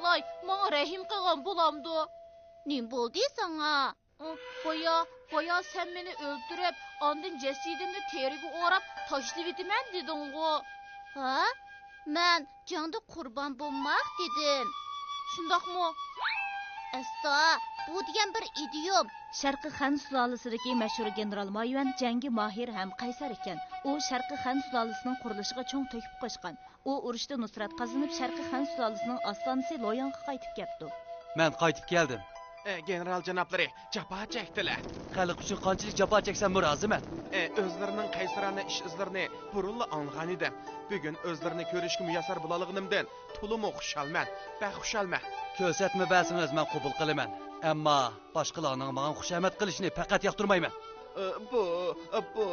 alay, bana rəhim qılğan bulamdı. Ne oldu sana? Baya sen beni öldürüp, andın cesidimni teriga orab, taşlıvidimen dedin o. Ha? Ben canda kurban bulmak dedim. Şundaq mı? Esta, bu degan bir idiom. Sharqiy Xan sulolasidagi mashhur general Mayuan jangi mahir ham qaysar ekan. U Sharqiy Xan sulolasining qurilishiga cho'ng to'kib qo'shgan. U urushda nusrat qozonib Sharqiy Xan sulolasining ostonasi Loyonga qaytib keldi. Men qaytib keldim. General janoblari jafo chekdilar. Xalq uchun qanchalik jafo cheksam roziman. O'zlarining qaysarona ish izlarini burunla anlagan edim. Bugun o'zlarini ko'rishga muyassar bo'laligimdan to'liq xushalman. Baxushalman. Ko'rsatma bersangiz men qabul qilaman. Ammo boshqalarning menga xushamat qilishini faqat yoqtirmayman. Bu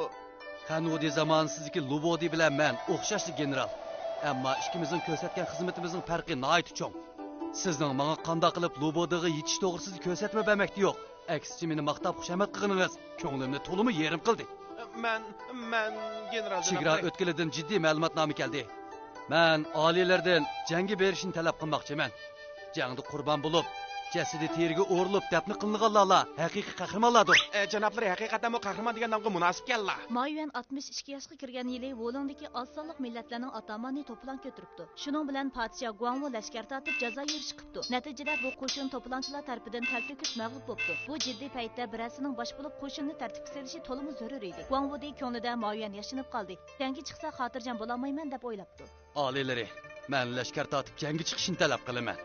Qanudi zaman sizniki Lubodi bilan men o'xshashli general. Ammo ikkimizning ko'rsatgan xizmatimizning farqi nihoyat cho'ng. Sizning menga qanday qilib Lubodiga yetish to'g'risida ko'rsatma bermakdi yo'q. Aksicha meni maqtab xushamat qilganingiz ko'nglimni to'limi yerim qildi. Men general Chegara o'tkilidan jiddiy ma'lumotnoma keldi. Men oliylardan jangga berishni talab qilmoqchiman. Jangda qurbon bo'lib, jasadi teriga o'rilib dafn qilinganlar haqiqiy qahramonlardir. Janoblari haqiqatan bu qahramon degan nomga munosib kellar. Mayuan 62 yoshga kirgan yili Wolongdagi oz sonliq millatlarning atamanini to'plan ko'tiribdi. Shuning bilan podshoh Guangwu lashkar tortib jazo yurish qilibdi. Natijada bu qo'shin to'planchilar tarafidan talpikib mag'lub bo'ldi. Bu jiddiy paytda birasining bosh bo'lib qo'shinni tartibga solishi to'liq zarur edi. Guangwudagi ko'nglida Mayuan yashinib qoldi. Jangga chiqsa xotirjam bo'lolmayman deb o'ylabdi. Oliylari, men lashkar tortib jangga chiqishni talab qilaman.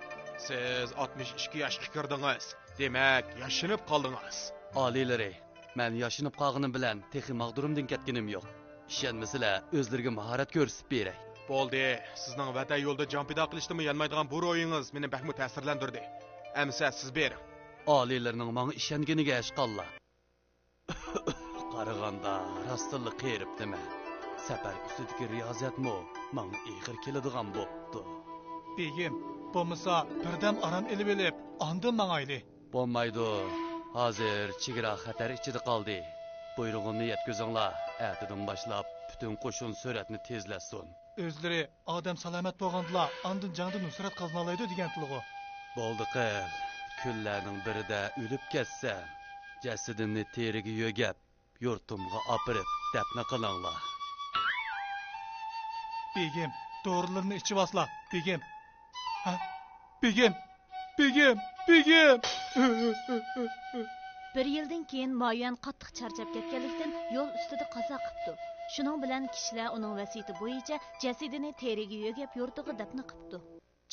Siz 62 yoshga kirdingiz. Demak, yashinib qoldingiz. Oliylari, men yashinib qolganim bilan texi mag'durumdan ketganim yo'q. Ishonmasizlar, o'zlariga mahorat ko'rsatib beray. Bo'ldi, sizning vatan yo'lda jon pido qilishdimi yanmaydigan bu ro'yingiz meni baxtli ta'sirlantirdi. Amsa siz bering. Oliylarining menga ishonganiga ashqallar. Qaraganda rostlik qeribdimi? Safar ustidagi riyozatmi menga ig'ir keladigan bo'pti. Begim, bo'lmasa birdam aram elib, ondan mangayli. Bo'lmaydi. Hozir chegara xatar ichida qoldi. Buyrug'imni yetkazinglar. Atidan boshlab butun qo'shin suratni tezlasin. O'zlari odam salomat bo'lganlar, ondan jangda nusrat qozonalaydi degan tilg'o. Bo'ldi qil. Kunlarning birida o'lib ketsa, jasadimni teriga yo'gab, yurtimga opirib dafn qilinglar. Begim, doğrularını içi basla. Begim. Ha? Begim. Bir yildan keyin Mayuan qattiq charchab ketganlikdan yo'l ustida qazo qilibdi. Shuning bilan kishilar uning vasiyati bo'yicha jasadini teriga yo'gab yurtiga dafn qilibdi.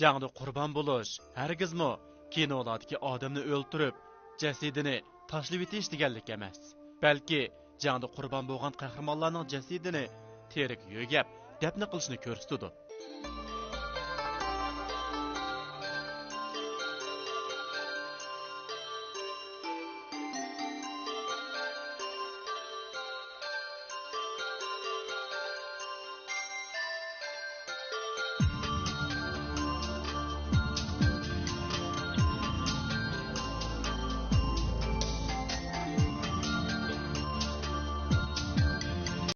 Jangda qurbon bo'lish hargizmi kinolardagi odamni o'ltirib, jasadini tashlab etish deganlik emas. Balki jangda qurbon bo'lgan qahramonlarning jasadini teriga yo'gab dafn qilishni ko'rsatadi.